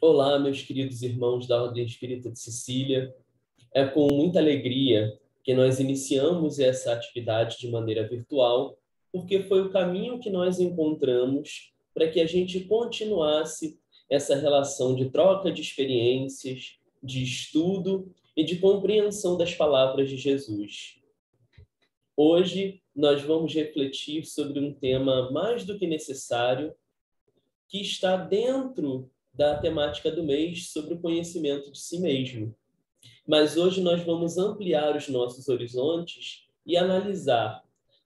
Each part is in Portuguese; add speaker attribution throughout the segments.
Speaker 1: Olá, meus queridos irmãos da Ordem Espírita de Sicília. É com muita alegria que nós iniciamos essa atividade de maneira virtual, porque foi o caminho que nós encontramos para que a gente continuasse essa relação de troca de experiências, de estudo e de compreensão das palavras de Jesus. Hoje, nós vamos refletir sobre um tema mais do que necessário, que está dentro da temática do mês sobre o conhecimento de si mesmo. Mas hoje nós vamos ampliar os nossos horizontes e analisar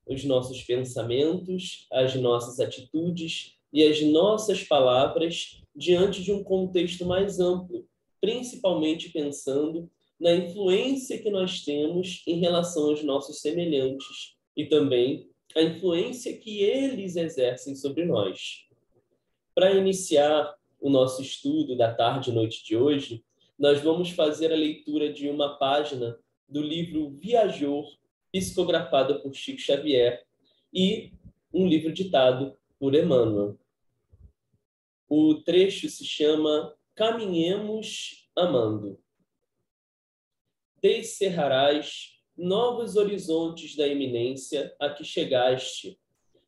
Speaker 1: os nossos pensamentos, as nossas atitudes e as nossas palavras diante de um contexto mais amplo, principalmente pensando na influência que nós temos em relação aos nossos semelhantes e também a influência que eles exercem sobre nós. Para iniciar o nosso estudo da tarde e noite de hoje, nós vamos fazer a leitura de uma página do livro Viajor, psicografada por Chico Xavier, e um livro ditado por Emmanuel. O trecho se chama Caminhemos Amando. Descerrarás novos horizontes da eminência a que chegaste,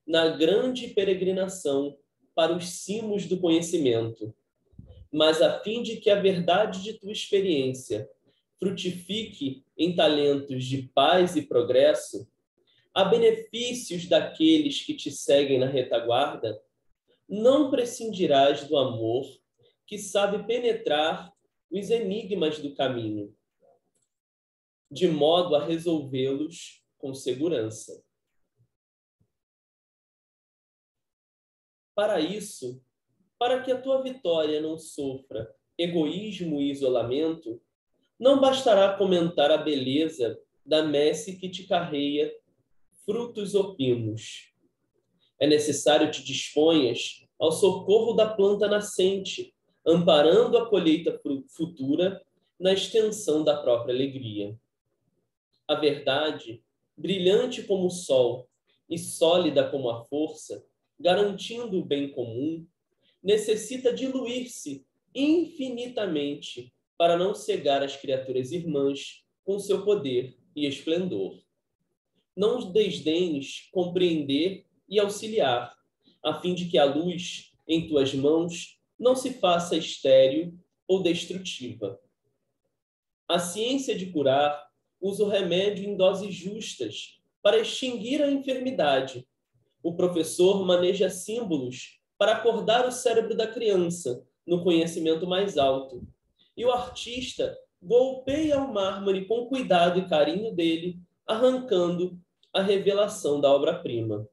Speaker 1: na grande peregrinação para os cimos do conhecimento, mas a fim de que a verdade de tua experiência frutifique em talentos de paz e progresso, a benefícios daqueles que te seguem na retaguarda, não prescindirás do amor que sabe penetrar os enigmas do caminho, de modo a resolvê-los com segurança. Para isso, para que a tua vitória não sofra egoísmo e isolamento, não bastará comentar a beleza da messe que te carreia frutos opimos. É necessário te disponhas ao socorro da planta nascente, amparando a colheita futura na extensão da própria alegria. A verdade, brilhante como o sol e sólida como a força, garantindo o bem comum, necessita diluir-se infinitamente para não cegar as criaturas irmãs com seu poder e esplendor. Não desdenhes compreender e auxiliar, a fim de que a luz em tuas mãos não se faça estéril ou destrutiva. A ciência de curar usa o remédio em doses justas para extinguir a enfermidade. O professor maneja símbolos para acordar o cérebro da criança no conhecimento mais alto. E o artista golpeia o mármore com cuidado e carinho dele, arrancando a revelação da obra-prima.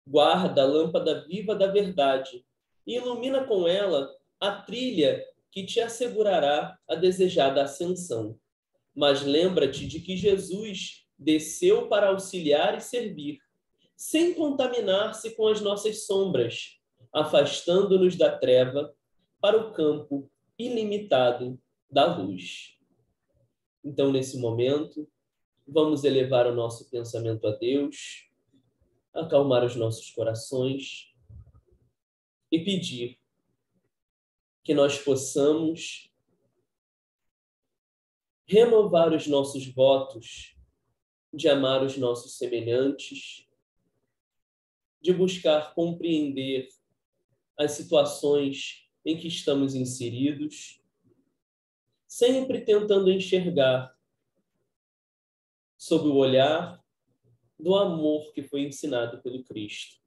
Speaker 1: Guarda a lâmpada viva da verdade e ilumina com ela a trilha que te assegurará a desejada ascensão. Mas lembra-te de que Jesus desceu para auxiliar e servir, sem contaminar-se com as nossas sombras, afastando-nos da treva para o campo ilimitado da luz. Então, nesse momento, vamos elevar o nosso pensamento a Deus, acalmar os nossos corações e pedir que nós possamos renovar os nossos votos de amar os nossos semelhantes, de buscar compreender as situações em que estamos inseridos, sempre tentando enxergar sob o olhar do amor que foi ensinado pelo Cristo.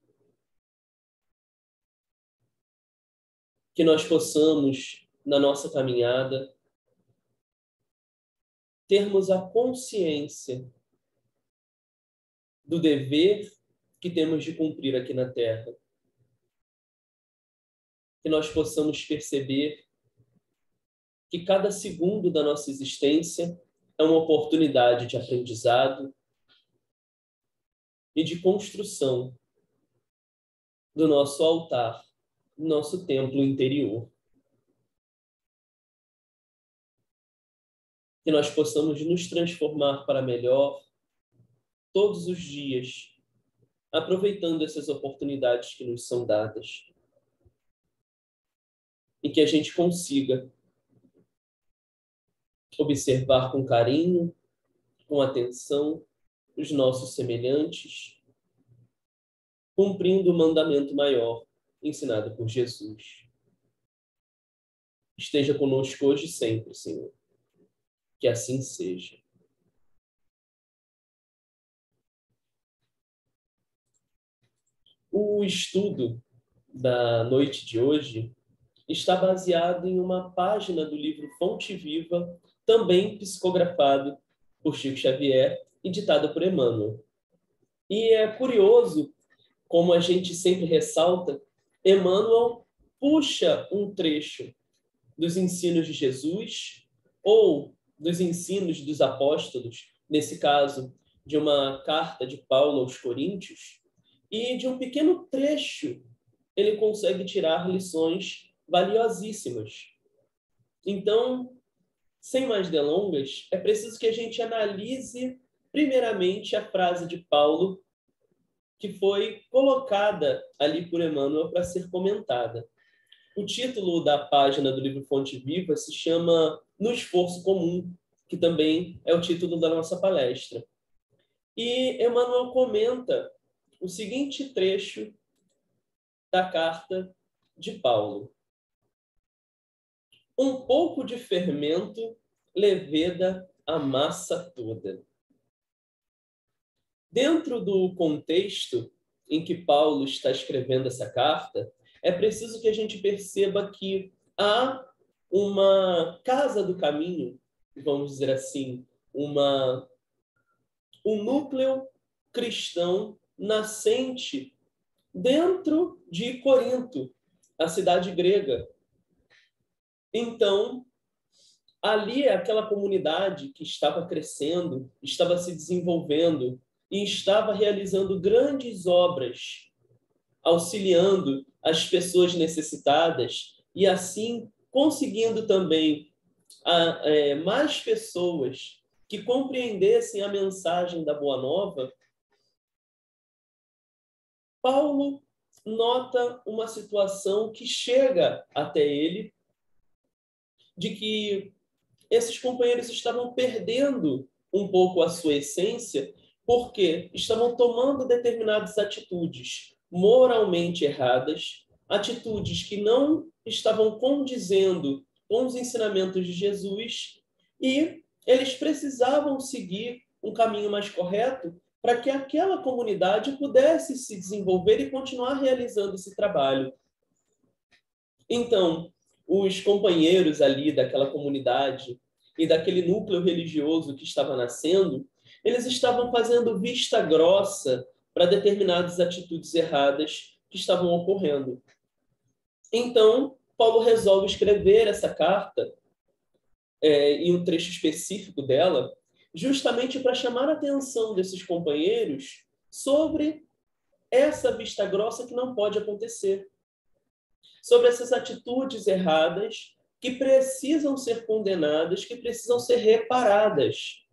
Speaker 1: Que nós possamos, na nossa caminhada, termos a consciência do dever que temos de cumprir aqui na Terra. Que nós possamos perceber que cada segundo da nossa existência é uma oportunidade de aprendizado e de construção do nosso altar, do nosso templo interior. Que nós possamos nos transformar para melhor todos os dias, aproveitando essas oportunidades que nos são dadas. e que a gente consiga observar com carinho, com atenção, os nossos semelhantes, cumprindo o mandamento maior ensinado por Jesus. Esteja conosco hoje e sempre, Senhor. Que assim seja. O estudo da noite de hoje está baseado em uma página do livro Fonte Viva, também psicografado por Chico Xavier e ditado por Emmanuel. E é curioso, como a gente sempre ressalta, Emmanuel puxa um trecho dos ensinos de Jesus ou dos ensinos dos apóstolos, nesse caso, de uma carta de Paulo aos Coríntios, e de um pequeno trecho ele consegue tirar lições valiosíssimas. Então, sem mais delongas, é preciso que a gente analise primeiramente a frase de Paulo que foi colocada ali por Emmanuel para ser comentada. O título da página do livro Fonte Viva se chama No Esforço Comum, que também é o título da nossa palestra. E Emmanuel comenta o seguinte trecho da carta de Paulo. Um pouco de fermento leveda a massa toda. Dentro do contexto em que Paulo está escrevendo essa carta, é preciso que a gente perceba que há uma casa do caminho, vamos dizer assim, um núcleo cristão nascente dentro de Corinto, a cidade grega. Então, ali aquela comunidade que estava crescendo, estava se desenvolvendo e estava realizando grandes obras, auxiliando as pessoas necessitadas e assim conseguindo também mais pessoas que compreendessem a mensagem da Boa Nova. Paulo nota uma situação que chega até ele, de que esses companheiros estavam perdendo um pouco a sua essência, porque estavam tomando determinadas atitudes moralmente erradas, atitudes que não estavam condizendo com os ensinamentos de Jesus, e eles precisavam seguir um caminho mais correto para que aquela comunidade pudesse se desenvolver e continuar realizando esse trabalho. Então, os companheiros ali daquela comunidade e daquele núcleo religioso que estava nascendo, eles estavam fazendo vista grossa para determinadas atitudes erradas que estavam ocorrendo. Então, Paulo resolve escrever essa carta, em um trecho específico dela, justamente para chamar a atenção desses companheiros sobre essa vista grossa que não pode acontecer, sobre essas atitudes erradas que precisam ser condenadas, que precisam ser reparadas.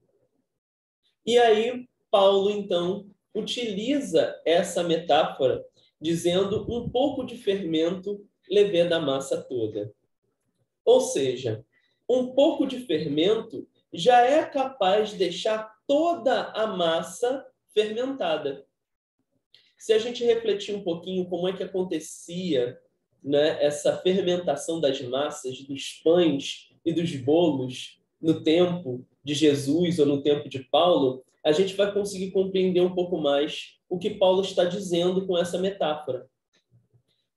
Speaker 1: E aí, Paulo, então, utiliza essa metáfora, dizendo um pouco de fermento leveda a massa toda. Ou seja, um pouco de fermento já é capaz de deixar toda a massa fermentada. Se a gente refletir um pouquinho como é que acontecia, né, essa fermentação das massas, dos pães e dos bolos no tempo de Jesus ou no tempo de Paulo, a gente vai conseguir compreender um pouco mais o que Paulo está dizendo com essa metáfora.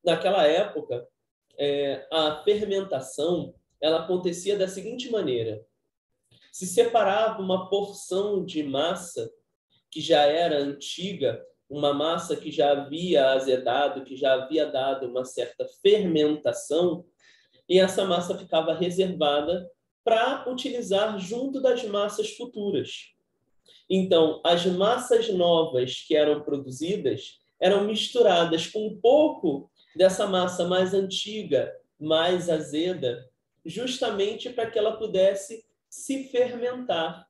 Speaker 1: Naquela época, a fermentação ela acontecia da seguinte maneira: se separava uma porção de massa que já era antiga, uma massa que já havia azedado, que já havia dado uma certa fermentação, e essa massa ficava reservada para utilizar junto das massas futuras. Então, as massas novas que eram produzidas eram misturadas com um pouco dessa massa mais antiga, mais azeda, justamente para que ela pudesse se fermentar.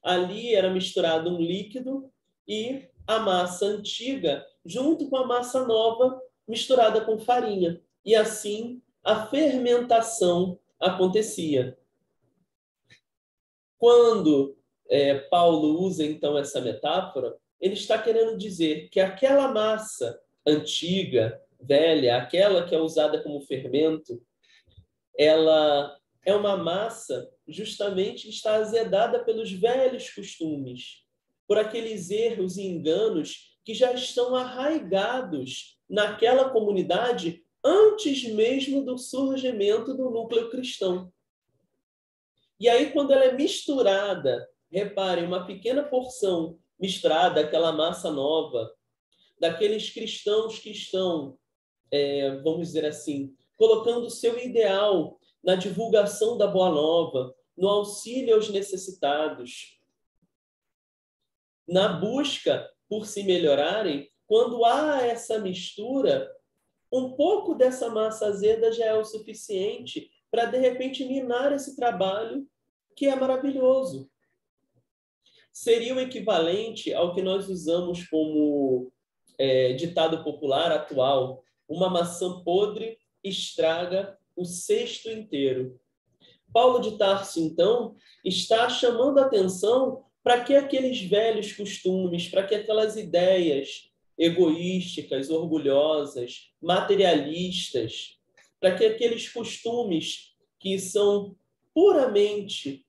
Speaker 1: Ali era misturado um líquido e a massa antiga junto com a massa nova misturada com farinha. E assim a fermentação acontecia. Quando Paulo usa, então, essa metáfora, ele está querendo dizer que aquela massa antiga, velha, aquela que é usada como fermento, ela é uma massa justamente que está azedada pelos velhos costumes, por aqueles erros e enganos que já estão arraigados naquela comunidade antes mesmo do surgimento do núcleo cristão. E aí, quando ela é misturada, reparem, uma pequena porção misturada, aquela massa nova, daqueles cristãos que estão, vamos dizer assim, colocando o seu ideal na divulgação da Boa Nova, no auxílio aos necessitados, na busca por se melhorarem, quando há essa mistura, um pouco dessa massa azeda já é o suficiente para, de repente, minar esse trabalho que é maravilhoso. Seria o equivalente ao que nós usamos como ditado popular atual: uma maçã podre estraga o cesto inteiro. Paulo de Tarso, então, está chamando a atenção para que aqueles velhos costumes, para que aquelas ideias egoísticas, orgulhosas, materialistas, para que aqueles costumes que são puramente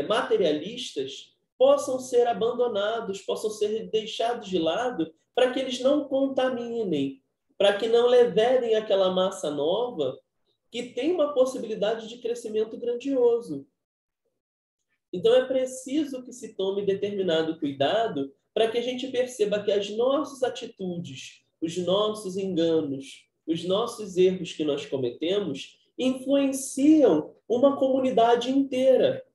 Speaker 1: materialistas possam ser abandonados, possam ser deixados de lado, para que eles não contaminem, para que não levedem aquela massa nova que tem uma possibilidade de crescimento grandioso. Então, é preciso que se tome determinado cuidado para que a gente perceba que as nossas atitudes, os nossos enganos, os nossos erros que nós cometemos influenciam uma comunidade inteira,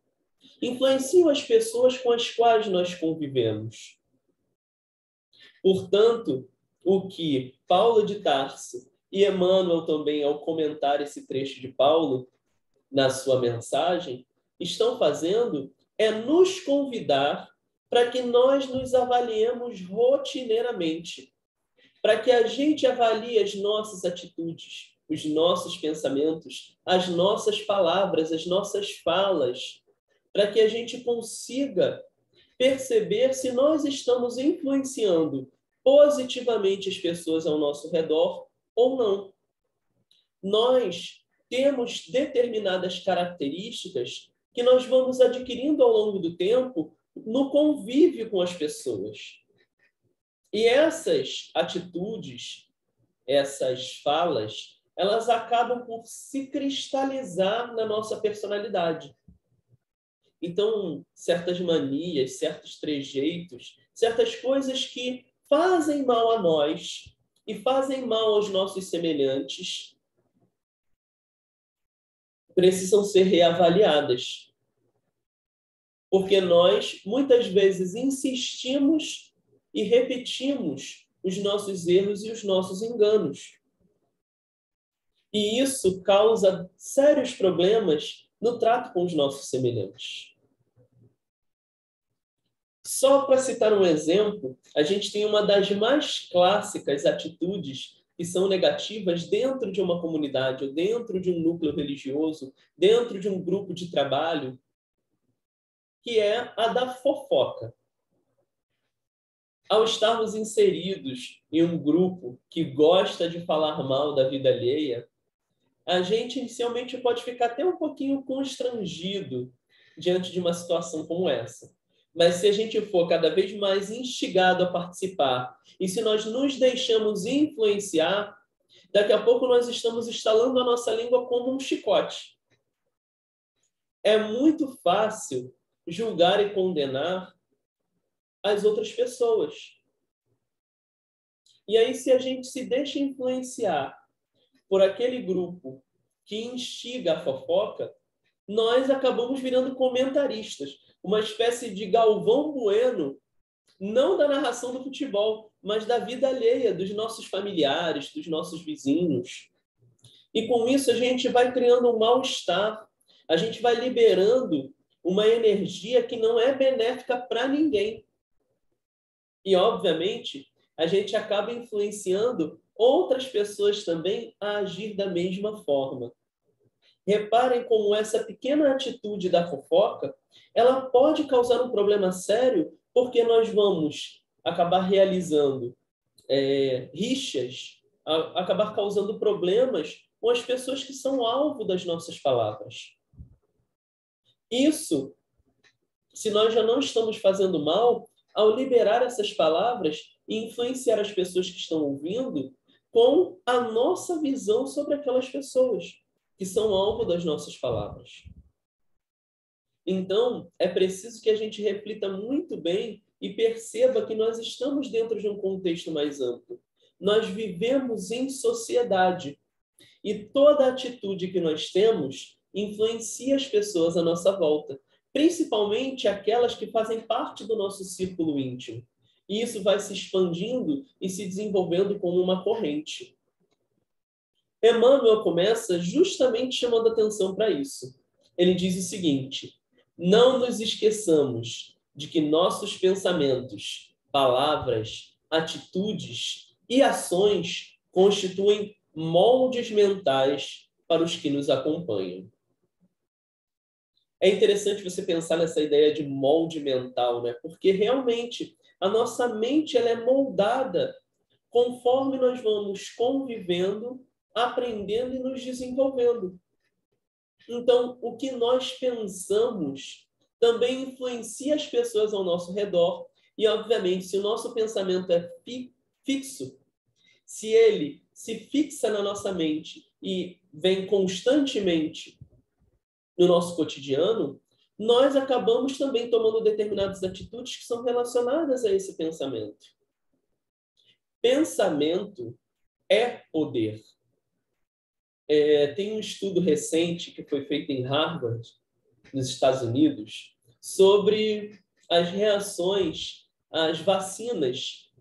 Speaker 1: influenciam as pessoas com as quais nós convivemos. Portanto, o que Paulo de Tarso e Emmanuel também, ao comentar esse trecho de Paulo na sua mensagem, estão fazendo é nos convidar para que nós nos avaliemos rotineiramente, para que a gente avalie as nossas atitudes, os nossos pensamentos, as nossas palavras, as nossas falas, para que a gente consiga perceber se nós estamos influenciando positivamente as pessoas ao nosso redor ou não. Nós temos determinadas características que nós vamos adquirindo ao longo do tempo no convívio com as pessoas. E essas atitudes, essas falas, elas acabam por se cristalizar na nossa personalidade. Então, certas manias, certos trejeitos, certas coisas que fazem mal a nós e fazem mal aos nossos semelhantes, precisam ser reavaliadas. Porque nós, muitas vezes, insistimos e repetimos os nossos erros e os nossos enganos. E isso causa sérios problemas no trato com os nossos semelhantes. Só para citar um exemplo, a gente tem uma das mais clássicas atitudes que são negativas dentro de uma comunidade, ou dentro de um núcleo religioso, dentro de um grupo de trabalho, que é a da fofoca. Ao estarmos inseridos em um grupo que gosta de falar mal da vida alheia, a gente inicialmente pode ficar até um pouquinho constrangido diante de uma situação como essa. Mas se a gente for cada vez mais instigado a participar, e se nós nos deixamos influenciar, daqui a pouco nós estamos instalando a nossa língua como um chicote. É muito fácil julgar e condenar as outras pessoas. E aí, se a gente se deixa influenciar por aquele grupo que instiga a fofoca, nós acabamos virando comentaristas, uma espécie de Galvão Bueno, não da narração do futebol, mas da vida alheia, dos nossos familiares, dos nossos vizinhos. E com isso a gente vai criando um mal-estar, a gente vai liberando uma energia que não é benéfica para ninguém. E, obviamente, a gente acaba influenciando outras pessoas também a agir da mesma forma. Reparem como essa pequena atitude da fofoca, ela pode causar um problema sério, porque nós vamos acabar realizando rixas, acabar causando problemas com as pessoas que são alvo das nossas palavras. Isso, se nós já não estamos fazendo mal, ao liberar essas palavras e influenciar as pessoas que estão ouvindo com a nossa visão sobre aquelas pessoas que são alvo das nossas palavras. Então, é preciso que a gente reflita muito bem e perceba que nós estamos dentro de um contexto mais amplo. Nós vivemos em sociedade e toda atitude que nós temos influencia as pessoas à nossa volta, principalmente aquelas que fazem parte do nosso círculo íntimo. E isso vai se expandindo e se desenvolvendo como uma corrente. Emmanuel começa justamente chamando atenção para isso. Ele diz o seguinte: não nos esqueçamos de que nossos pensamentos, palavras, atitudes e ações constituem moldes mentais para os que nos acompanham. É interessante você pensar nessa ideia de molde mental, né? Porque realmente a nossa mente ela é moldada conforme nós vamos convivendo, aprendendo e nos desenvolvendo. Então, o que nós pensamos também influencia as pessoas ao nosso redor. E, obviamente, se o nosso pensamento é fixo, se ele se fixa na nossa mente e vem constantemente no nosso cotidiano, nós acabamos também tomando determinadas atitudes que são relacionadas a esse pensamento. Pensamento é poder. Tem um estudo recente que foi feito em Harvard, nos Estados Unidos, sobre as reações às vacinas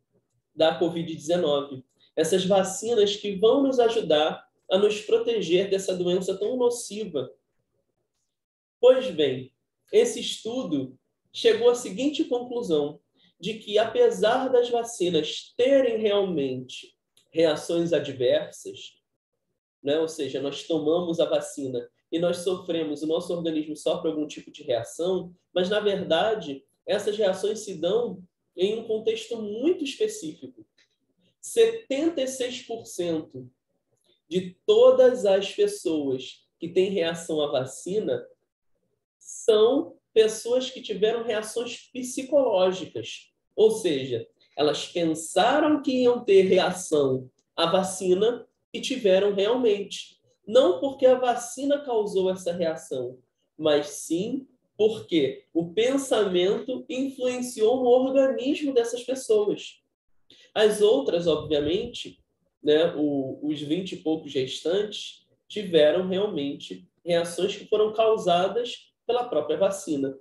Speaker 1: da Covid-19. Essas vacinas que vão nos ajudar a nos proteger dessa doença tão nociva. Pois bem, esse estudo chegou à seguinte conclusão, de que apesar das vacinas terem realmente reações adversas, né? Ou seja, nós tomamos a vacina e nós sofremos, o nosso organismo sofre algum tipo de reação, mas, na verdade, essas reações se dão em um contexto muito específico. 76% de todas as pessoas que têm reação à vacina são pessoas que tiveram reações psicológicas. Ou seja, elas pensaram que iam ter reação à vacina e tiveram realmente. Não porque a vacina causou essa reação, mas sim porque o pensamento influenciou no organismo dessas pessoas. As outras, obviamente, né, os 20 e poucos restantes, tiveram realmente reações que foram causadas pela própria vacina.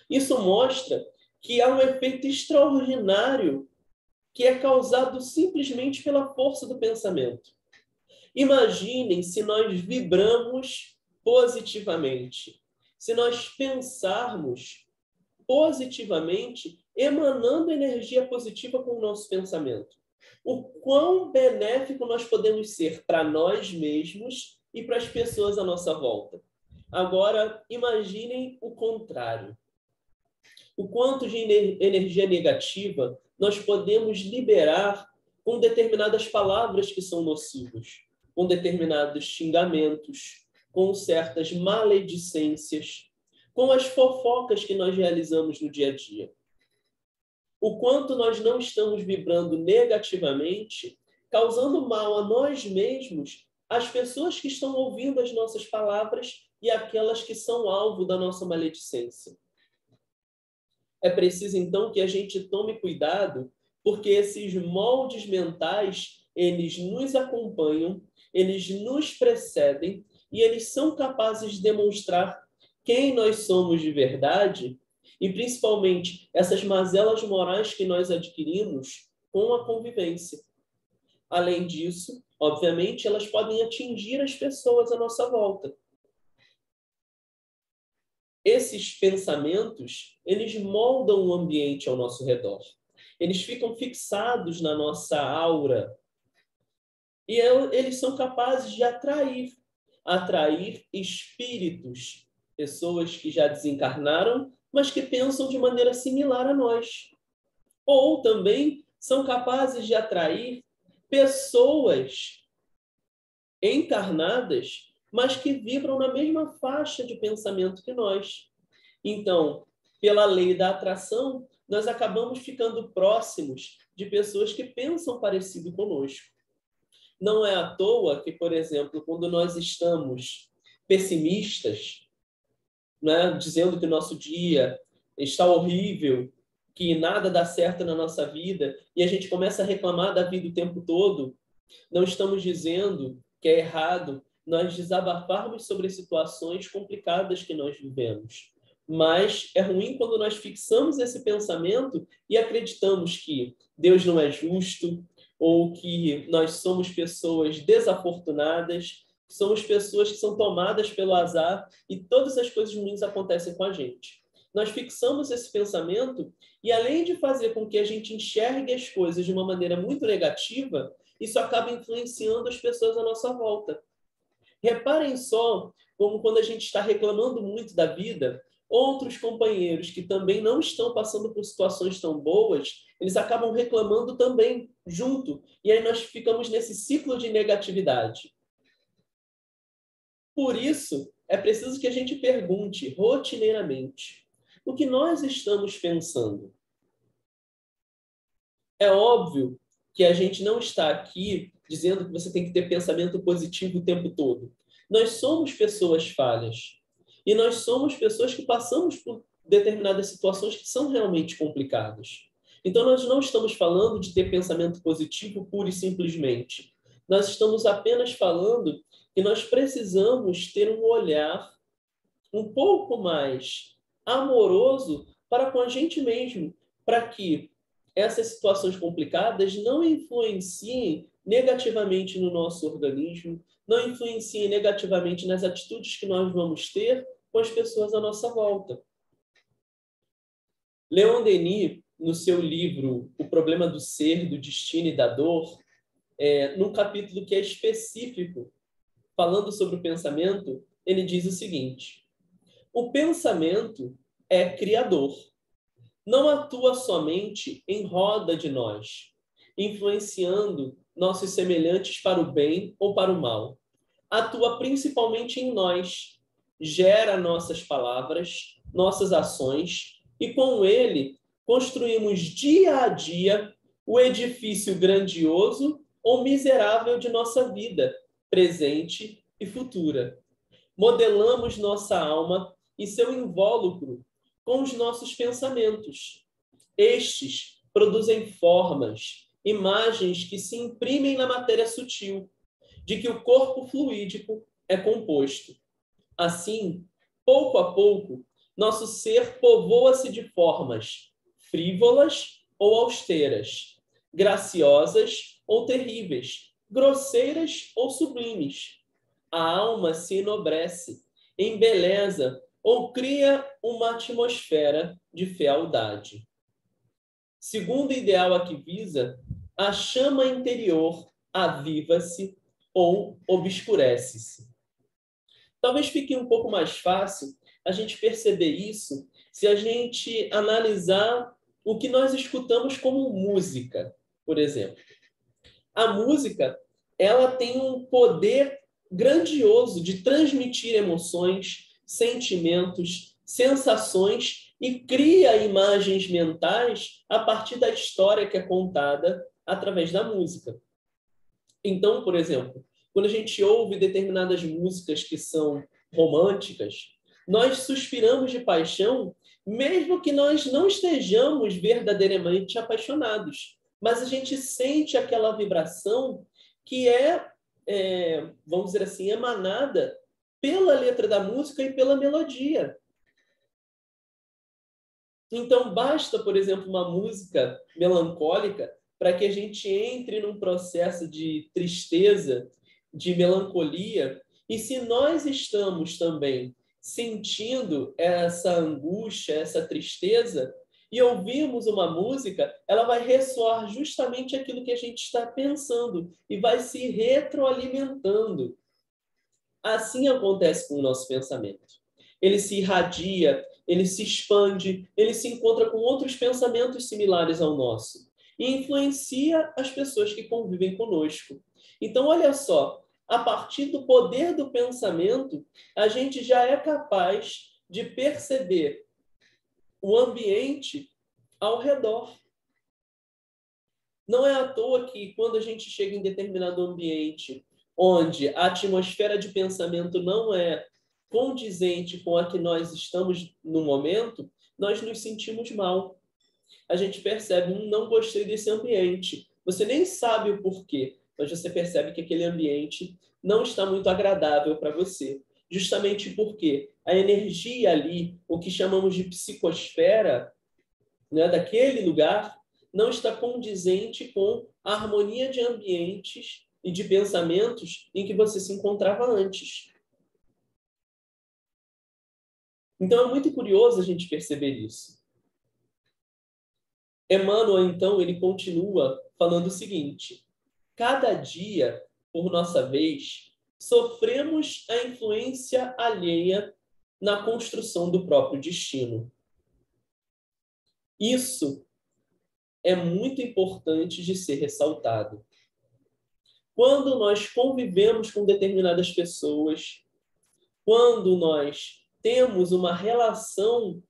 Speaker 1: Isso mostra que há um efeito extraordinário que é causado simplesmente pela força do pensamento. Imaginem se nós vibramos positivamente, se nós pensarmos positivamente, emanando energia positiva com o nosso pensamento. O quão benéfico nós podemos ser para nós mesmos e para as pessoas à nossa volta. Agora, imaginem o contrário. O quanto de energia negativa nós podemos liberar com determinadas palavras que são nocivas, com determinados xingamentos, com certas maledicências, com as fofocas que nós realizamos no dia a dia. O quanto nós não estamos vibrando negativamente, causando mal a nós mesmos, às pessoas que estão ouvindo as nossas palavras e aquelas que são alvo da nossa maledicência. É preciso, então, que a gente tome cuidado, porque esses moldes mentais, eles nos acompanham, eles nos precedem e eles são capazes de demonstrar quem nós somos de verdade e, principalmente, essas mazelas morais que nós adquirimos com a convivência. Além disso, obviamente, elas podem atingir as pessoas à nossa volta. Esses pensamentos, eles moldam o ambiente ao nosso redor. Eles ficam fixados na nossa aura. E eles são capazes de atrair espíritos, pessoas que já desencarnaram, mas que pensam de maneira similar a nós. Ou também são capazes de atrair pessoas encarnadas, mas que vibram na mesma faixa de pensamento que nós. Então, pela lei da atração, nós acabamos ficando próximos de pessoas que pensam parecido conosco. Não é à toa que, por exemplo, quando nós estamos pessimistas, né, dizendo que o nosso dia está horrível, que nada dá certo na nossa vida, e a gente começa a reclamar da vida o tempo todo, não estamos dizendo que é errado nós desabafarmos sobre situações complicadas que nós vivemos. Mas é ruim quando nós fixamos esse pensamento e acreditamos que Deus não é justo, ou que nós somos pessoas desafortunadas, somos pessoas que são tomadas pelo azar e todas as coisas ruins acontecem com a gente. Nós fixamos esse pensamento e, além de fazer com que a gente enxergue as coisas de uma maneira muito negativa, isso acaba influenciando as pessoas à nossa volta. Reparem só como, quando a gente está reclamando muito da vida, outros companheiros que também não estão passando por situações tão boas, eles acabam reclamando também junto. E aí nós ficamos nesse ciclo de negatividade. Por isso, é preciso que a gente pergunte rotineiramente: o que nós estamos pensando? É óbvio que a gente não está aqui dizendo que você tem que ter pensamento positivo o tempo todo. Nós somos pessoas falhas. E nós somos pessoas que passamos por determinadas situações que são realmente complicadas. Então, nós não estamos falando de ter pensamento positivo pura e simplesmente. Nós estamos apenas falando que nós precisamos ter um olhar um pouco mais amoroso para com a gente mesmo, para que essas situações complicadas não influenciem negativamente no nosso organismo, não influenciem negativamente nas atitudes que nós vamos ter com as pessoas à nossa volta. Leon Denis, no seu livro O Problema do Ser, do Destino e da Dor, num capítulo que é específico, falando sobre o pensamento, ele diz o seguinte: o pensamento é criador. Não atua somente em roda de nós, influenciando nossos semelhantes para o bem ou para o mal. Atua principalmente em nós, gera nossas palavras, nossas ações, e com ele construímos dia a dia o edifício grandioso ou miserável de nossa vida, presente e futura. Modelamos nossa alma e seu invólucro com os nossos pensamentos. Estes produzem formas, imagens que se imprimem na matéria sutil, de que o corpo fluídico é composto. Assim, pouco a pouco, nosso ser povoa-se de formas frívolas ou austeras, graciosas ou terríveis, grosseiras ou sublimes. A alma se enobrece, embeleza ou cria uma atmosfera de fealdade. Segundo o ideal a que visa, a chama interior aviva-se ou obscurece-se. Talvez fique um pouco mais fácil a gente perceber isso se a gente analisar o que nós escutamos como música, por exemplo. A música, ela tem um poder grandioso de transmitir emoções, sentimentos, sensações e cria imagens mentais a partir da história que é contada através da música. Então, por exemplo, quando a gente ouve determinadas músicas que são românticas, nós suspiramos de paixão, mesmo que nós não estejamos verdadeiramente apaixonados. Mas a gente sente aquela vibração que vamos dizer assim, emanada pela letra da música e pela melodia. Então, basta, por exemplo, uma música melancólica para que a gente entre num processo de tristeza, de melancolia. E se nós estamos também sentindo essa angústia, essa tristeza, e ouvimos uma música, ela vai ressoar justamente aquilo que a gente está pensando e vai se retroalimentando. Assim acontece com o nosso pensamento. Ele se irradia, ele se expande, ele se encontra com outros pensamentos similares ao nosso e influencia as pessoas que convivem conosco. Então, olha só, a partir do poder do pensamento, a gente já é capaz de perceber o ambiente ao redor. Não é à toa que, quando a gente chega em determinado ambiente onde a atmosfera de pensamento não é condizente com a que nós estamos no momento, nós nos sentimos mal. A gente percebe, não gostei desse ambiente. Você nem sabe o porquê, mas você percebe que aquele ambiente não está muito agradável para você. Justamente porque a energia ali, o que chamamos de psicosfera, né, daquele lugar, não está condizente com a harmonia de ambientes e de pensamentos em que você se encontrava antes. Então, é muito curioso a gente perceber isso. Emmanuel, então, ele continua falando o seguinte: cada dia, por nossa vez, sofremos a influência alheia na construção do próprio destino. Isso é muito importante de ser ressaltado. Quando nós convivemos com determinadas pessoas, quando nós temos uma relação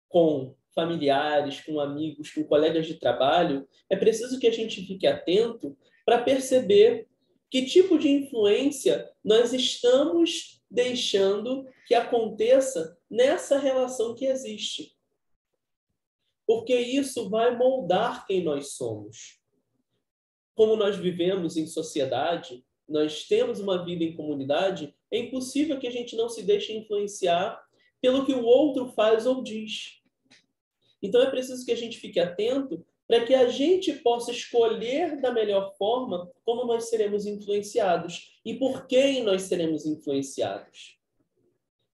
Speaker 1: com familiares, com amigos, com colegas de trabalho, é preciso que a gente fique atento para perceber que tipo de influência nós estamos deixando que aconteça nessa relação que existe. Porque isso vai moldar quem nós somos. Como nós vivemos em sociedade, nós temos uma vida em comunidade, é impossível que a gente não se deixe influenciar pelo que o outro faz ou diz. Então é preciso que a gente fique atento para que a gente possa escolher da melhor forma como nós seremos influenciados e por quem nós seremos influenciados.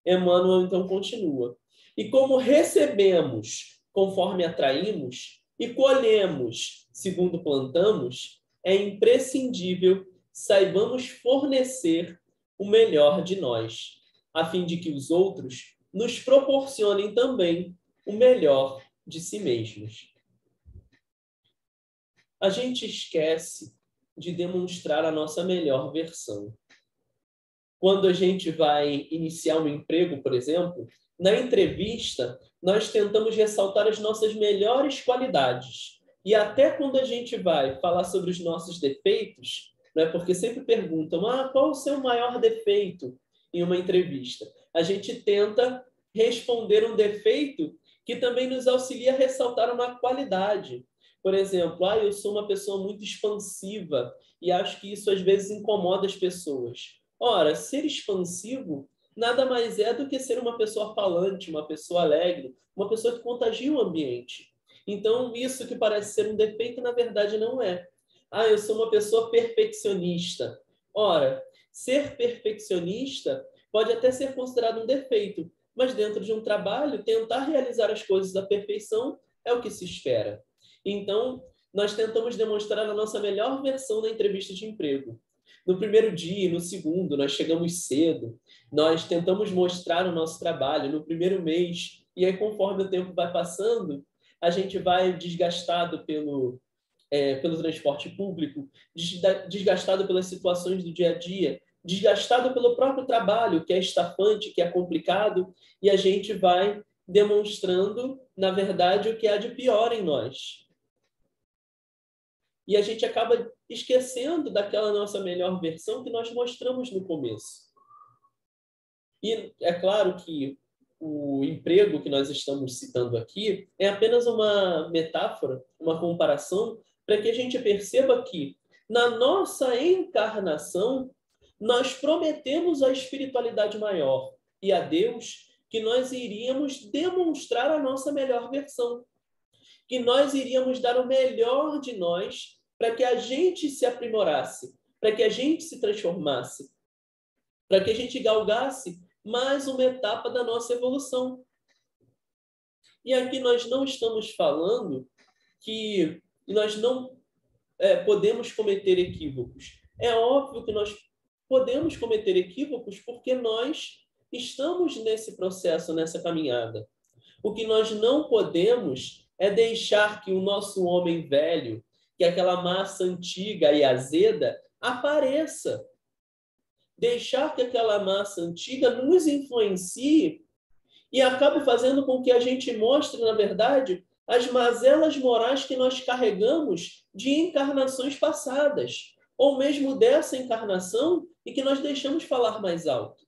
Speaker 1: Emmanuel então continua: e como recebemos conforme atraímos e colhemos segundo plantamos, é imprescindível saibamos fornecer o melhor de nós, a fim de que os outros nos proporcionem também o melhor de si mesmos. A gente esquece de demonstrar a nossa melhor versão. Quando a gente vai iniciar um emprego, por exemplo, na entrevista, nós tentamos ressaltar as nossas melhores qualidades. E até quando a gente vai falar sobre os nossos defeitos, né, porque sempre perguntam, qual o seu maior defeito em uma entrevista? A gente tenta responder um defeito que também nos auxilia a ressaltar uma qualidade. Por exemplo, eu sou uma pessoa muito expansiva e acho que isso às vezes incomoda as pessoas. Ora, ser expansivo nada mais é do que ser uma pessoa falante, uma pessoa alegre, uma pessoa que contagia o ambiente. Então, isso que parece ser um defeito, na verdade, não é. Eu sou uma pessoa perfeccionista. Ora, ser perfeccionista pode até ser considerado um defeito, mas dentro de um trabalho, tentar realizar as coisas da perfeição é o que se espera. Então, nós tentamos demonstrar a nossa melhor versão na entrevista de emprego. No primeiro dia e no segundo, nós chegamos cedo, nós tentamos mostrar o nosso trabalho no primeiro mês, e aí, conforme o tempo vai passando, a gente vai desgastado pelo transporte público, desgastado pelas situações do dia a dia, desgastado pelo próprio trabalho, que é estafante, que é complicado, e a gente vai demonstrando, na verdade, o que há de pior em nós. E a gente acaba esquecendo daquela nossa melhor versão que nós mostramos no começo. E é claro que o emprego que nós estamos citando aqui é apenas uma metáfora, uma comparação, para que a gente perceba que, na nossa encarnação, nós prometemos a espiritualidade maior e a Deus que nós iríamos demonstrar a nossa melhor versão, que nós iríamos dar o melhor de nós para que a gente se aprimorasse, para que a gente se transformasse, para que a gente galgasse mais uma etapa da nossa evolução. E aqui nós não estamos falando que nós não podemos cometer equívocos. É óbvio que nós podemos cometer equívocos porque nós estamos nesse processo, nessa caminhada. O que nós não podemos é deixar que o nosso homem velho, que é aquela massa antiga e azeda, apareça. Deixar que aquela massa antiga nos influencie e acabe fazendo com que a gente mostre, na verdade, as mazelas morais que nós carregamos de encarnações passadas, ou mesmo dessa encarnação e que nós deixamos falar mais alto.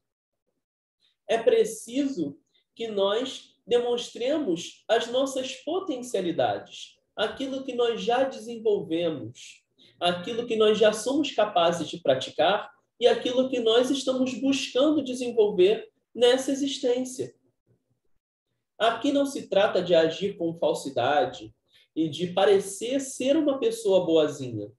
Speaker 1: É preciso que nós demonstremos as nossas potencialidades, aquilo que nós já desenvolvemos, aquilo que nós já somos capazes de praticar e aquilo que nós estamos buscando desenvolver nessa existência. Aqui não se trata de agir com falsidade e de parecer ser uma pessoa boazinha.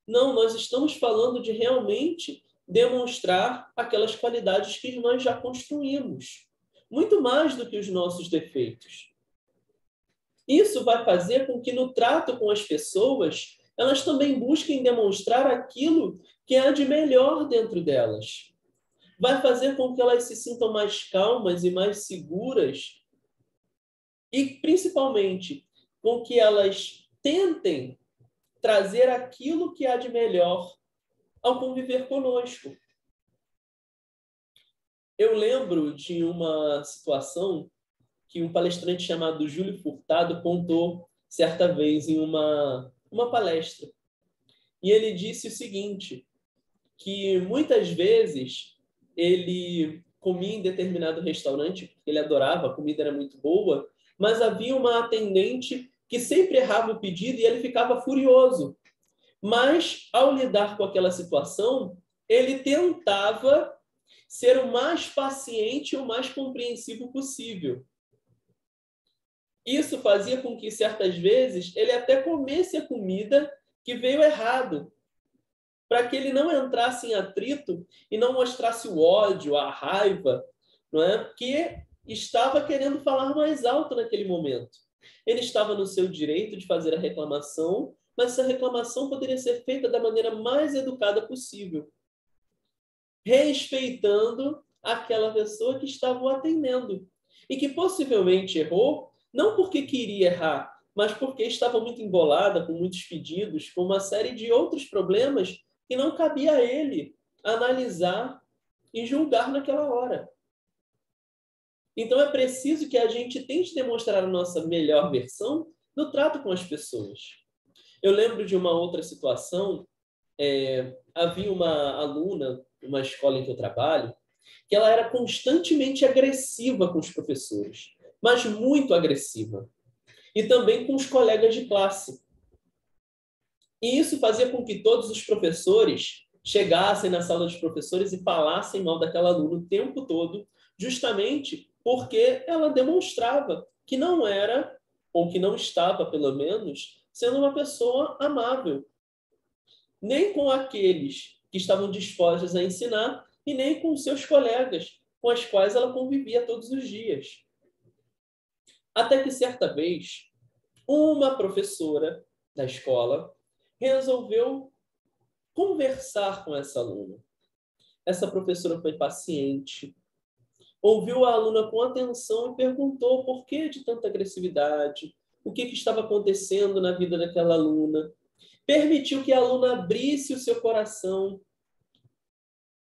Speaker 1: Não, nós estamos falando de realmente demonstrar aquelas qualidades que nós já construímos, muito mais do que os nossos defeitos. Isso vai fazer com que no trato com as pessoas, elas também busquem demonstrar aquilo que há de melhor dentro delas. Vai fazer com que elas se sintam mais calmas e mais seguras e, principalmente, com que elas tentem trazer aquilo que há de melhor ao conviver conosco. Eu lembro de uma situação que um palestrante chamado Júlio Furtado contou certa vez em uma palestra. E ele disse o seguinte, que muitas vezes ele comia em determinado restaurante, porque ele adorava, a comida era muito boa, mas havia uma atendente que sempre errava o pedido e ele ficava furioso. Mas, ao lidar com aquela situação, ele tentava ser o mais paciente e o mais compreensivo possível. Isso fazia com que, certas vezes, ele até comesse a comida que veio errado, para que ele não entrasse em atrito e não mostrasse o ódio, a raiva, não é? Que estava querendo falar mais alto naquele momento. Ele estava no seu direito de fazer a reclamação, mas essa reclamação poderia ser feita da maneira mais educada possível, respeitando aquela pessoa que estava o atendendo e que possivelmente errou, não porque queria errar, mas porque estava muito embolada, com muitos pedidos, com uma série de outros problemas que não cabia a ele analisar e julgar naquela hora. Então é preciso que a gente tente demonstrar a nossa melhor versão no trato com as pessoas. Eu lembro de uma outra situação, havia uma aluna, numa escola em que eu trabalho, que ela era constantemente agressiva com os professores, mas muito agressiva. E também com os colegas de classe. E isso fazia com que todos os professores chegassem na sala dos professores e falassem mal daquela aluna o tempo todo, justamente porque ela demonstrava que não era, ou que não estava, pelo menos, sendo uma pessoa amável. Nem com aqueles que estavam dispostos a ensinar e nem com seus colegas, com os quais ela convivia todos os dias. Até que, certa vez, uma professora da escola resolveu conversar com essa aluna. Essa professora foi paciente, ouviu a aluna com atenção e perguntou por que de tanta agressividade, o que estava acontecendo na vida daquela aluna. Permitiu que a aluna abrisse o seu coração.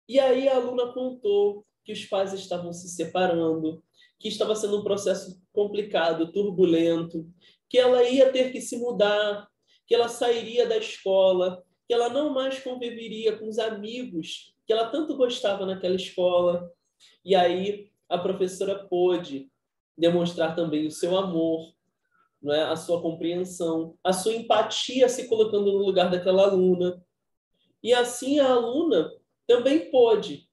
Speaker 1: E aí a aluna contou que os pais estavam se separando, que estava sendo um processo complicado, turbulento, que ela ia ter que se mudar, que ela sairia da escola, que ela não mais conviveria com os amigos que ela tanto gostava naquela escola. E aí a professora pôde demonstrar também o seu amor, não é? A sua compreensão, a sua empatia se colocando no lugar daquela aluna. E assim a aluna também pôde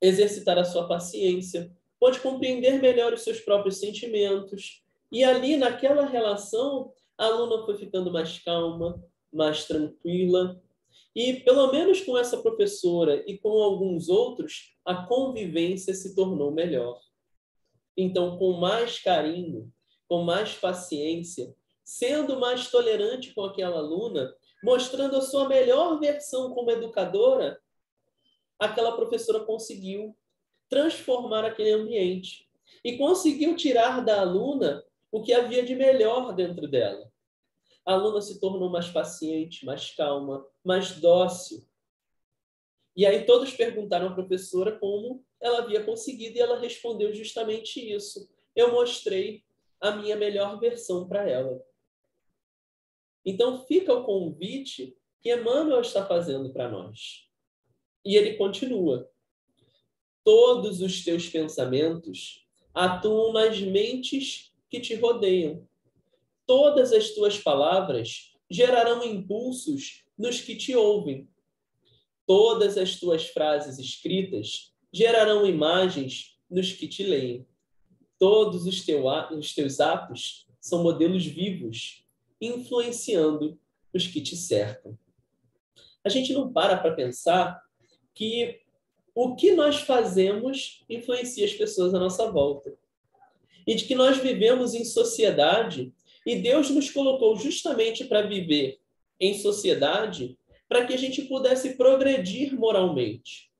Speaker 1: exercitar a sua paciência, pôde compreender melhor os seus próprios sentimentos. E ali, naquela relação, a aluna foi ficando mais calma, mais tranquila. E, pelo menos com essa professora e com alguns outros, a convivência se tornou melhor. Então, com mais carinho, com mais paciência, sendo mais tolerante com aquela aluna, mostrando a sua melhor versão como educadora, aquela professora conseguiu transformar aquele ambiente e conseguiu tirar da aluna o que havia de melhor dentro dela. A aluna se tornou mais paciente, mais calma, mais dócil. E aí todos perguntaram à professora como ela havia conseguido e ela respondeu justamente isso. Eu mostrei a minha melhor versão para ela. Então fica o convite que Emmanuel está fazendo para nós. E ele continua. Todos os teus pensamentos atuam nas mentes que te rodeiam. Todas as tuas palavras gerarão impulsos nos que te ouvem. Todas as tuas frases escritas gerarão imagens nos que te leem. Todos os teus atos são modelos vivos, influenciando os que te cercam. A gente não para pensar que o que nós fazemos influencia as pessoas à nossa volta. E de que nós vivemos em sociedade e Deus nos colocou justamente para viver em sociedade para que a gente pudesse progredir moralmente.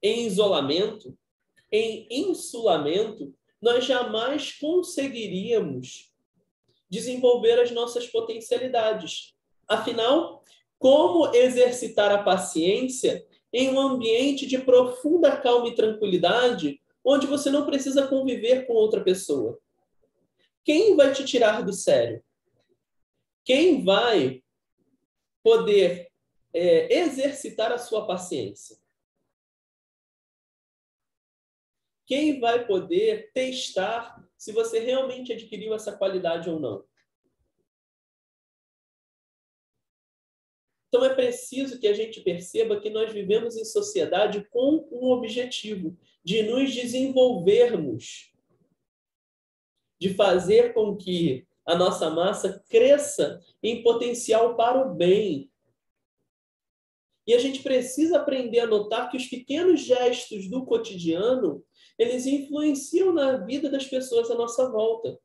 Speaker 1: Em isolamento, em insulamento, nós jamais conseguiríamos desenvolver as nossas potencialidades. Afinal, como exercitar a paciência em um ambiente de profunda calma e tranquilidade, onde você não precisa conviver com outra pessoa? Quem vai te tirar do sério? Quem vai poder exercitar a sua paciência? Quem vai poder testar se você realmente adquiriu essa qualidade ou não? Então é preciso que a gente perceba que nós vivemos em sociedade com um objetivo de nos desenvolvermos, de fazer com que a nossa massa cresça em potencial para o bem. E a gente precisa aprender a notar que os pequenos gestos do cotidiano, eles influenciam na vida das pessoas à nossa volta.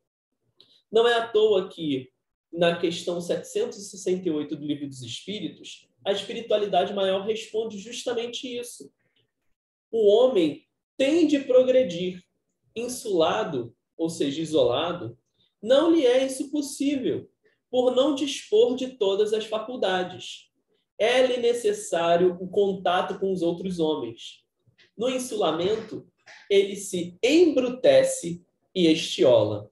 Speaker 1: Não é à toa que, na questão 768 do Livro dos Espíritos, a espiritualidade maior responde justamente isso. O homem tem de progredir. Insulado, ou seja, isolado, não lhe é isso possível, por não dispor de todas as faculdades. É-lhe necessário o contato com os outros homens. No insulamento, ele se embrutece e estiola.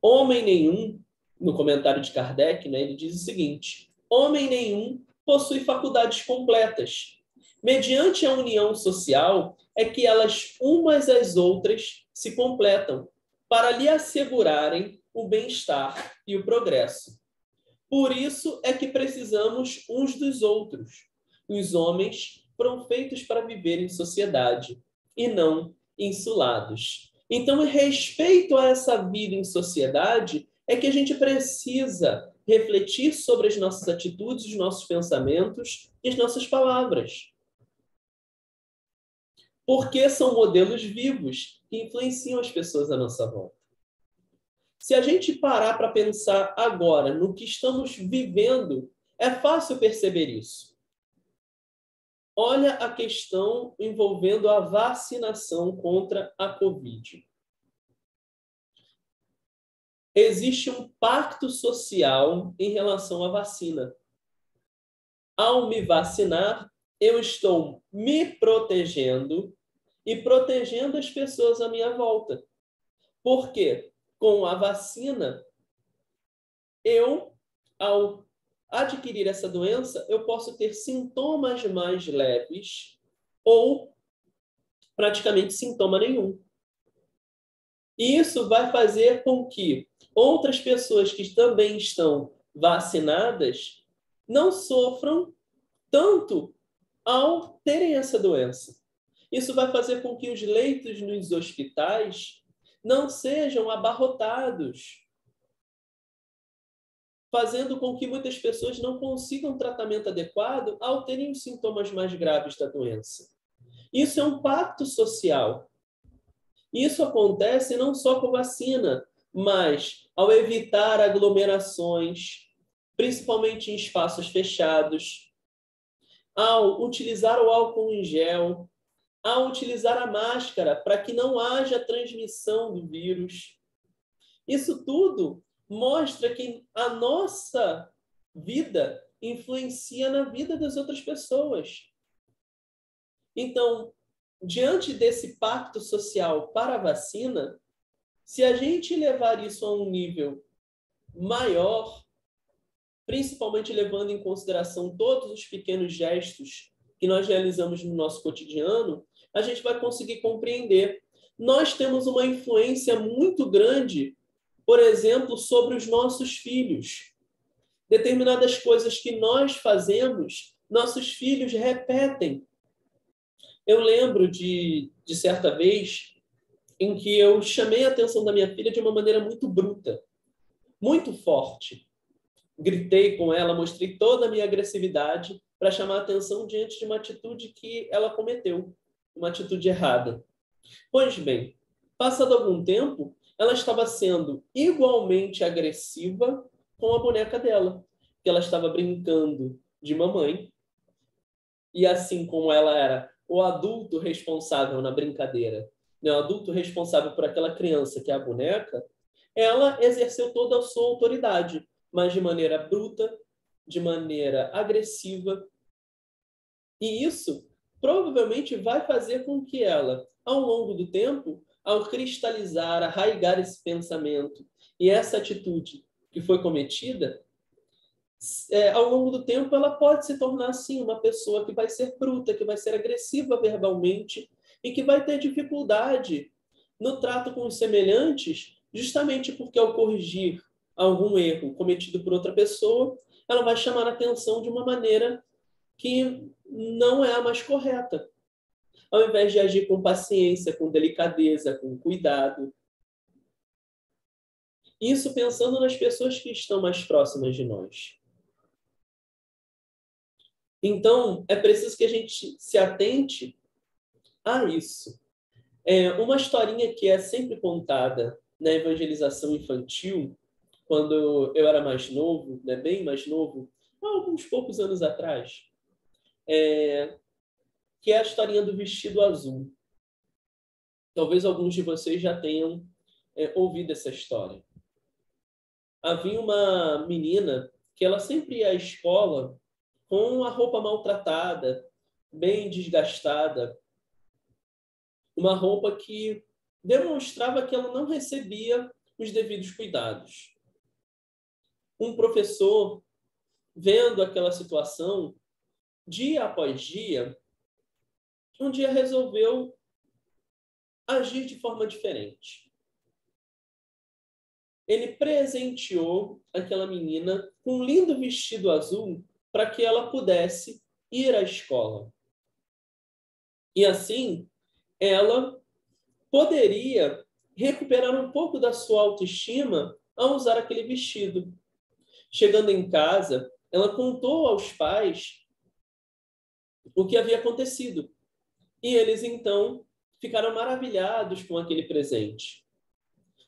Speaker 1: Homem nenhum, no comentário de Kardec, ele diz o seguinte: homem nenhum possui faculdades completas. Mediante a união social, é que elas umas às outras se completam, para lhe assegurarem o bem-estar e o progresso. Por isso é que precisamos uns dos outros. Os homens foram feitos para viver em sociedade e não insulados. Então, em respeito a essa vida em sociedade, é que a gente precisa refletir sobre as nossas atitudes, os nossos pensamentos e as nossas palavras. Porque são modelos vivos que influenciam as pessoas à nossa volta. Se a gente parar para pensar agora no que estamos vivendo, é fácil perceber isso. Olha a questão envolvendo a vacinação contra a Covid. Existe um pacto social em relação à vacina. Ao me vacinar, eu estou me protegendo e protegendo as pessoas à minha volta. Por quê? Com a vacina, ao adquirir essa doença, eu posso ter sintomas mais leves ou praticamente sintoma nenhum. E isso vai fazer com que outras pessoas que também estão vacinadas não sofram tanto ao terem essa doença. Isso vai fazer com que os leitos nos hospitais não sejam abarrotados, fazendo com que muitas pessoas não consigam tratamento adequado ao terem os sintomas mais graves da doença. Isso é um pacto social. E isso acontece não só com vacina, mas ao evitar aglomerações, principalmente em espaços fechados, ao utilizar o álcool em gel, ao utilizar a máscara para que não haja transmissão do vírus. Isso tudo mostra que a nossa vida influencia na vida das outras pessoas. Então, diante desse pacto social para a vacina, se a gente levar isso a um nível maior, principalmente levando em consideração todos os pequenos gestos que nós realizamos no nosso cotidiano, a gente vai conseguir compreender. Nós temos uma influência muito grande, por exemplo, sobre os nossos filhos. Determinadas coisas que nós fazemos, nossos filhos repetem. Eu lembro de certa vez em que eu chamei a atenção da minha filha de uma maneira muito bruta, muito forte. Gritei com ela, mostrei toda a minha agressividade para chamar a atenção diante de uma atitude que ela cometeu, uma atitude errada. Pois bem, passado algum tempo, ela estava sendo igualmente agressiva com a boneca dela, que ela estava brincando de mamãe, e assim como ela era o adulto responsável na brincadeira, né, o adulto responsável por aquela criança que é a boneca, ela exerceu toda a sua autoridade, mas de maneira bruta, de maneira agressiva. E isso provavelmente vai fazer com que ela, ao longo do tempo, ao cristalizar, arraigar esse pensamento e essa atitude que foi cometida, ao longo do tempo ela pode se tornar, sim, uma pessoa que vai ser bruta, que vai ser agressiva verbalmente e que vai ter dificuldade no trato com os semelhantes, justamente porque ao corrigir algum erro cometido por outra pessoa, ela vai chamar a atenção de uma maneira que não é a mais correta. Ao invés de agir com paciência, com delicadeza, com cuidado. Isso pensando nas pessoas que estão mais próximas de nós. Então, é preciso que a gente se atente a isso. Uma historinha que é sempre contada na evangelização infantil, quando eu era mais novo, né, bem mais novo, há alguns poucos anos atrás, que é a historinha do vestido azul. Talvez alguns de vocês já tenham ouvido essa história. Havia uma menina que ela sempre ia à escola com a roupa maltratada, bem desgastada, uma roupa que demonstrava que ela não recebia os devidos cuidados. Um professor, vendo aquela situação, dia após dia, um dia resolveu agir de forma diferente. Ele presenteou aquela menina com um lindo vestido azul para que ela pudesse ir à escola. E assim, ela poderia recuperar um pouco da sua autoestima ao usar aquele vestido. Chegando em casa, ela contou aos pais o que havia acontecido. E eles, então, ficaram maravilhados com aquele presente.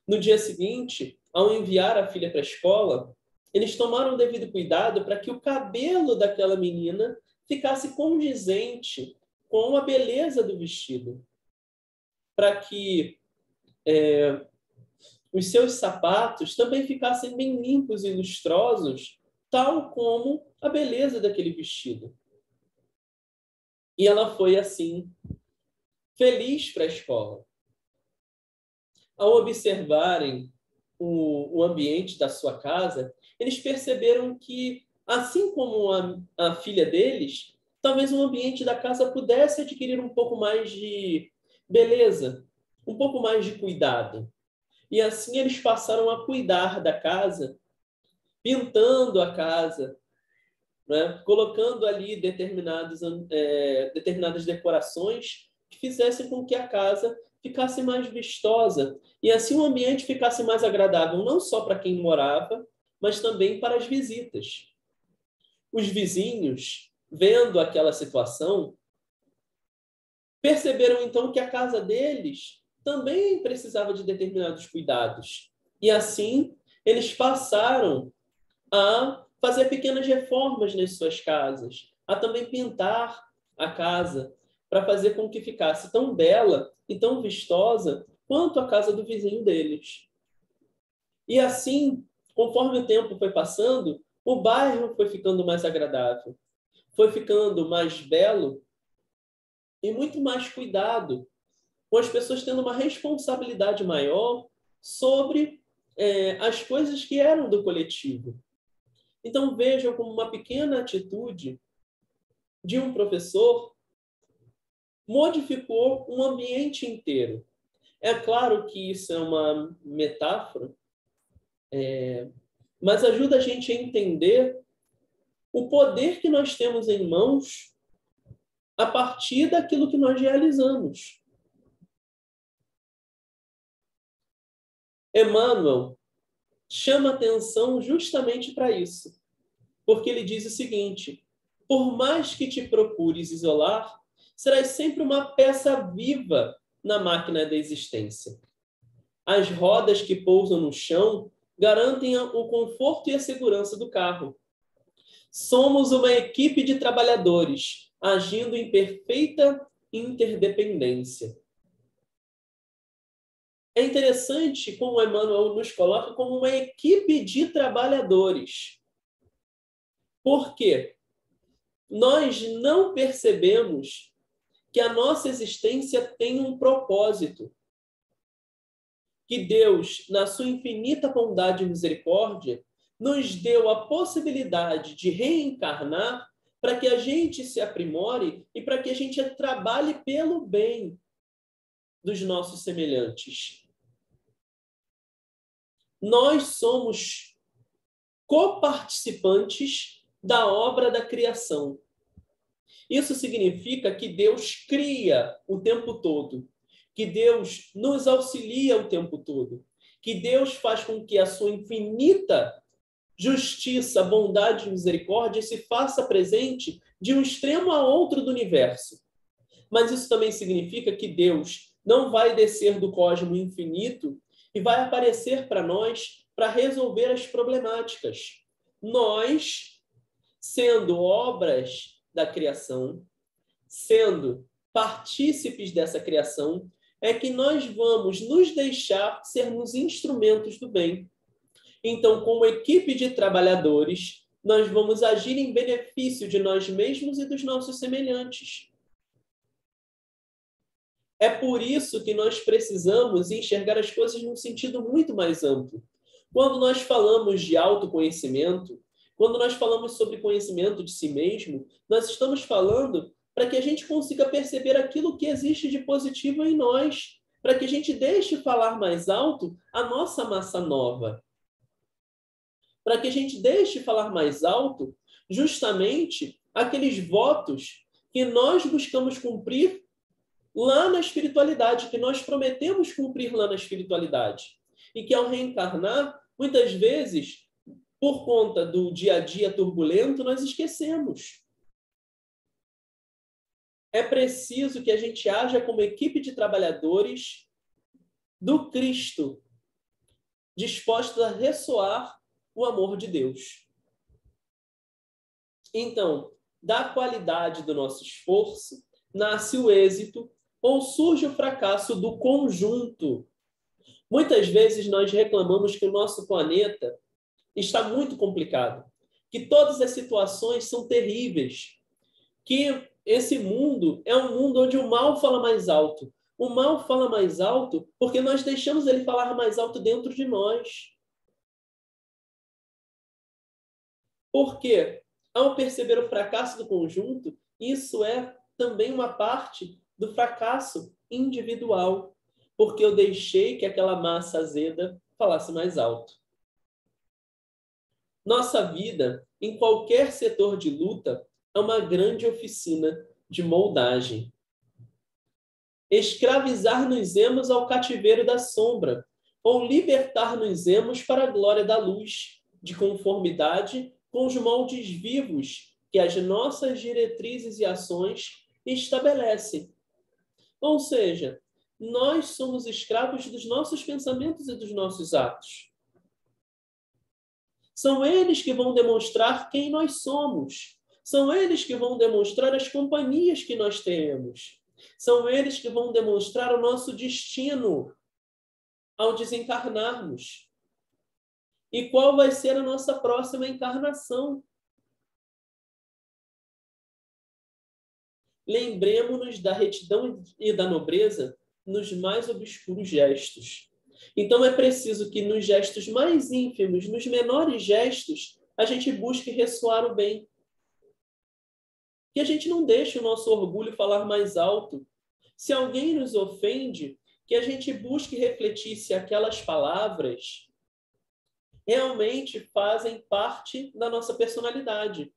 Speaker 1: No dia seguinte, ao enviar a filha para a escola, eles tomaram o devido cuidado para que o cabelo daquela menina ficasse condizente com a beleza do vestido. Para que os seus sapatos também ficassem bem limpos e lustrosos, tal como a beleza daquele vestido. E ela foi, assim, feliz para a escola. Ao observarem o ambiente da sua casa, eles perceberam que, assim como a filha deles, talvez o ambiente da casa pudesse adquirir um pouco mais de beleza, um pouco mais de cuidado. E assim eles passaram a cuidar da casa, pintando a casa, né? Colocando ali determinadas decorações que fizessem com que a casa ficasse mais vistosa e assim o ambiente ficasse mais agradável, não só para quem morava, mas também para as visitas. Os vizinhos, vendo aquela situação, perceberam então que a casa deles também precisava de determinados cuidados. E assim, eles passaram a fazer pequenas reformas nas suas casas, a também pintar a casa, para fazer com que ficasse tão bela e tão vistosa quanto a casa do vizinho deles. E assim, conforme o tempo foi passando, o bairro foi ficando mais agradável, foi ficando mais belo e muito mais cuidado, com as pessoas tendo uma responsabilidade maior sobre as coisas que eram do coletivo. Então, vejam como uma pequena atitude de um professor modificou um ambiente inteiro. É claro que isso é uma metáfora, mas ajuda a gente a entender o poder que nós temos em mãos a partir daquilo que nós realizamos. Emmanuel chama atenção justamente para isso, porque ele diz o seguinte: por mais que te procures isolar, serás sempre uma peça viva na máquina da existência. As rodas que pousam no chão garantem o conforto e a segurança do carro. Somos uma equipe de trabalhadores, agindo em perfeita interdependência. É interessante como Emmanuel nos coloca como uma equipe de trabalhadores. Por quê? Nós não percebemos que a nossa existência tem um propósito. Que Deus, na sua infinita bondade e misericórdia, nos deu a possibilidade de reencarnar para que a gente se aprimore e para que a gente trabalhe pelo bem dos nossos semelhantes. Nós somos coparticipantes da obra da criação. Isso significa que Deus cria o tempo todo, que Deus nos auxilia o tempo todo, que Deus faz com que a sua infinita justiça, bondade e misericórdia se faça presente de um extremo a outro do universo. Mas isso também significa que Deus não vai descer do cosmo infinito e vai aparecer para nós para resolver as problemáticas. Nós, sendo obras da criação, sendo partícipes dessa criação, é que nós vamos nos deixar sermos instrumentos do bem. Então, como equipe de trabalhadores, nós vamos agir em benefício de nós mesmos e dos nossos semelhantes. É por isso que nós precisamos enxergar as coisas num sentido muito mais amplo. Quando nós falamos de autoconhecimento, quando nós falamos sobre conhecimento de si mesmo, nós estamos falando para que a gente consiga perceber aquilo que existe de positivo em nós, para que a gente deixe falar mais alto a nossa massa nova. Para que a gente deixe falar mais alto justamente aqueles votos que nós buscamos cumprir lá na espiritualidade, que nós prometemos cumprir lá na espiritualidade. E que ao reencarnar, muitas vezes, por conta do dia a dia turbulento, nós esquecemos. É preciso que a gente haja como equipe de trabalhadores do Cristo, dispostos a ressoar o amor de Deus. Então, da qualidade do nosso esforço, nasce o êxito ou surge o fracasso do conjunto. Muitas vezes nós reclamamos que o nosso planeta está muito complicado, que todas as situações são terríveis, que esse mundo é um mundo onde o mal fala mais alto. O mal fala mais alto porque nós deixamos ele falar mais alto dentro de nós. Porque, ao perceber o fracasso do conjunto, isso é também uma parte do fracasso individual, porque eu deixei que aquela massa azeda falasse mais alto. Nossa vida, em qualquer setor de luta, é uma grande oficina de moldagem. Escravizar-nos-emos ao cativeiro da sombra, ou libertar-nos-emos para a glória da luz, de conformidade com os moldes vivos que as nossas diretrizes e ações estabelecem. Ou seja, nós somos escravos dos nossos pensamentos e dos nossos atos. São eles que vão demonstrar quem nós somos. São eles que vão demonstrar as companhias que nós teremos. São eles que vão demonstrar o nosso destino ao desencarnarmos. E qual vai ser a nossa próxima encarnação? Lembremos-nos da retidão e da nobreza nos mais obscuros gestos. Então é preciso que nos gestos mais ínfimos, nos menores gestos, a gente busque ressoar o bem. Que a gente não deixe o nosso orgulho falar mais alto. Se alguém nos ofende, que a gente busque refletir se aquelas palavras realmente fazem parte da nossa personalidade.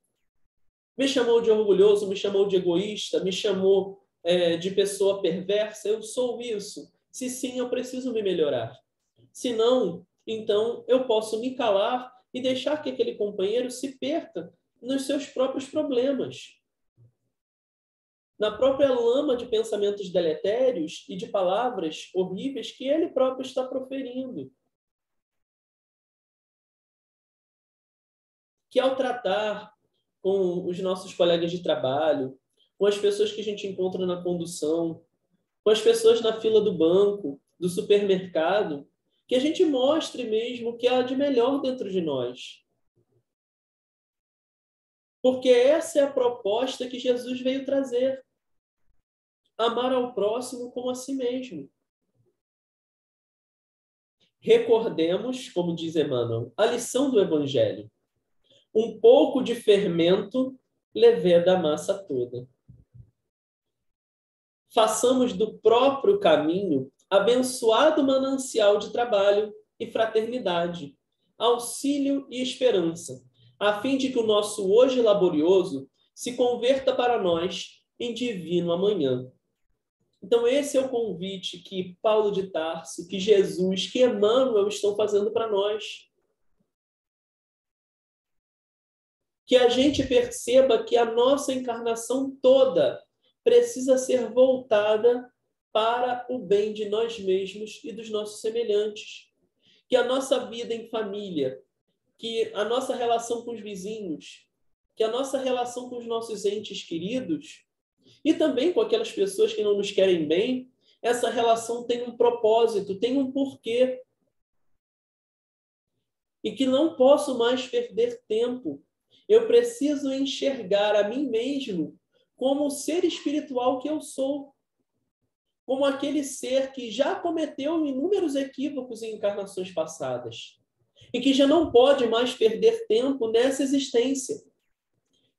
Speaker 1: Me chamou de orgulhoso, me chamou de egoísta, me chamou de pessoa perversa. Eu sou isso. Se sim, eu preciso me melhorar. Se não, então eu posso me calar e deixar que aquele companheiro se perca nos seus próprios problemas, na própria lama de pensamentos deletérios e de palavras horríveis que ele próprio está proferindo. Que ao tratar com os nossos colegas de trabalho, com as pessoas que a gente encontra na condução, com as pessoas na fila do banco, do supermercado, que a gente mostre mesmo o que há de melhor dentro de nós. Porque essa é a proposta que Jesus veio trazer. Amar ao próximo como a si mesmo. Recordemos, como diz Emmanuel, a lição do Evangelho. Um pouco de fermento leveda a massa toda. Façamos do próprio caminho abençoado manancial de trabalho e fraternidade, auxílio e esperança, a fim de que o nosso hoje laborioso se converta para nós em divino amanhã. Então, esse é o convite que Paulo de Tarso, que Jesus, que Emmanuel estão fazendo para nós. Que a gente perceba que a nossa encarnação toda precisa ser voltada para o bem de nós mesmos e dos nossos semelhantes. Que a nossa vida em família, que a nossa relação com os vizinhos, que a nossa relação com os nossos entes queridos e também com aquelas pessoas que não nos querem bem, essa relação tem um propósito, tem um porquê. E que não posso mais perder tempo. Eu preciso enxergar a mim mesmo como o ser espiritual que eu sou. Como aquele ser que já cometeu inúmeros equívocos em encarnações passadas. E que já não pode mais perder tempo nessa existência.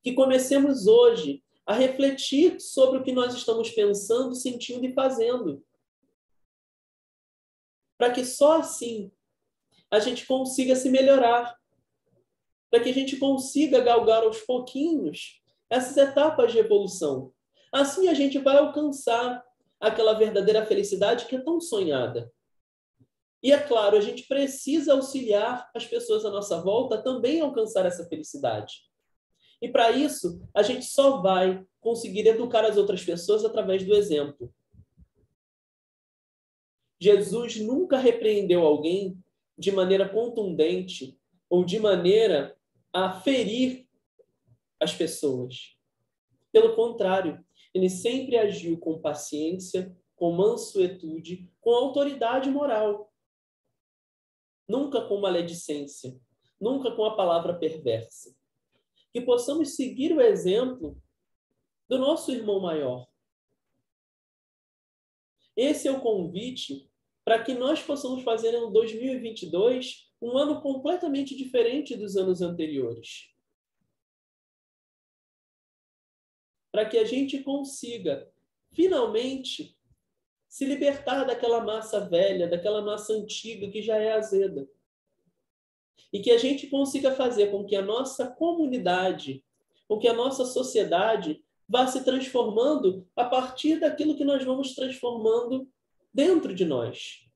Speaker 1: Que comecemos hoje a refletir sobre o que nós estamos pensando, sentindo e fazendo. Para que só assim a gente consiga se melhorar. Para que a gente consiga galgar aos pouquinhos essas etapas de evolução. Assim a gente vai alcançar aquela verdadeira felicidade que é tão sonhada. E é claro, a gente precisa auxiliar as pessoas à nossa volta a também alcançar essa felicidade. E para isso, a gente só vai conseguir educar as outras pessoas através do exemplo. Jesus nunca repreendeu alguém de maneira contundente ou de maneira a ferir as pessoas. Pelo contrário, ele sempre agiu com paciência, com mansuetude, com autoridade moral. Nunca com maledicência, nunca com a palavra perversa. Que possamos seguir o exemplo do nosso irmão maior. Esse é o convite para que nós possamos fazer em 2022 um ano completamente diferente dos anos anteriores. Para que a gente consiga, finalmente, se libertar daquela massa velha, daquela massa antiga que já é azeda. E que a gente consiga fazer com que a nossa comunidade, com que a nossa sociedade vá se transformando a partir daquilo que nós vamos transformando dentro de nós.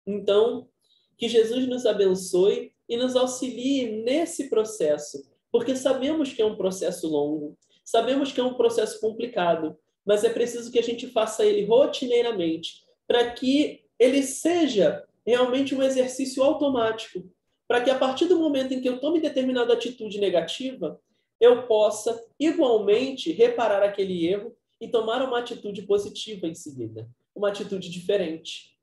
Speaker 1: Então, que Jesus nos abençoe e nos auxilie nesse processo, porque sabemos que é um processo longo, sabemos que é um processo complicado, mas é preciso que a gente faça ele rotineiramente, para que ele seja realmente um exercício automático, para que a partir do momento em que eu tome determinada atitude negativa, eu possa igualmente reparar aquele erro e tomar uma atitude positiva em seguida, uma atitude diferente.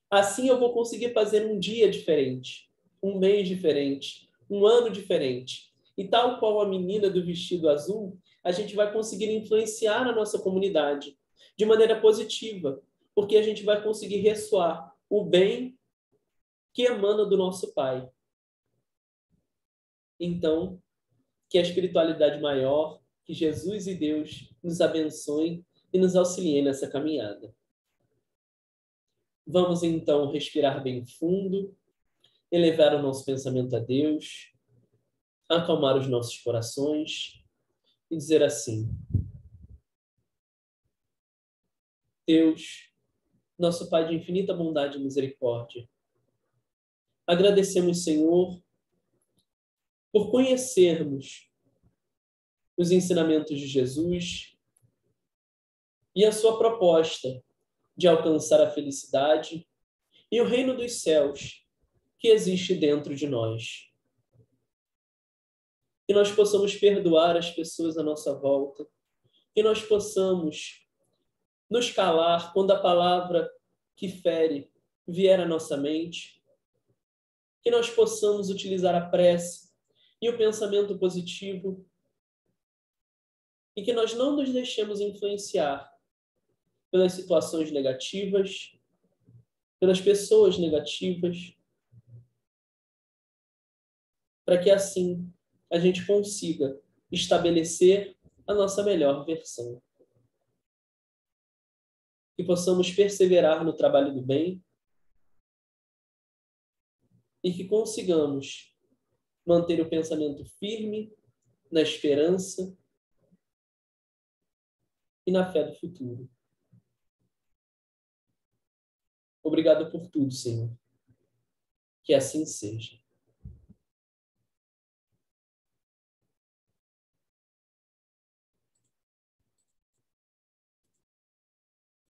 Speaker 1: Assim eu vou conseguir fazer um dia diferente, um mês diferente, um ano diferente. E tal qual a menina do vestido azul, a gente vai conseguir influenciar a nossa comunidade de maneira positiva, porque a gente vai conseguir ressoar o bem que emana do nosso Pai. Então, que a espiritualidade maior, que Jesus e Deus nos abençoem e nos auxiliem nessa caminhada. Vamos então respirar bem fundo, elevar o nosso pensamento a Deus, acalmar os nossos corações e dizer assim: Deus, nosso Pai de infinita bondade e misericórdia, agradecemos, Senhor, por conhecermos os ensinamentos de Jesus e a sua proposta de alcançar a felicidade e o reino dos céus que existe dentro de nós. Que nós possamos perdoar as pessoas à nossa volta, que nós possamos nos calar quando a palavra que fere vier à nossa mente, que nós possamos utilizar a prece e o pensamento positivo e que nós não nos deixemos influenciar pelas situações negativas, pelas pessoas negativas, para que assim a gente consiga estabelecer a nossa melhor versão. Que possamos perseverar no trabalho do bem e que consigamos manter o pensamento firme na esperança e na fé do futuro. Obrigado por tudo, Senhor. Que assim seja.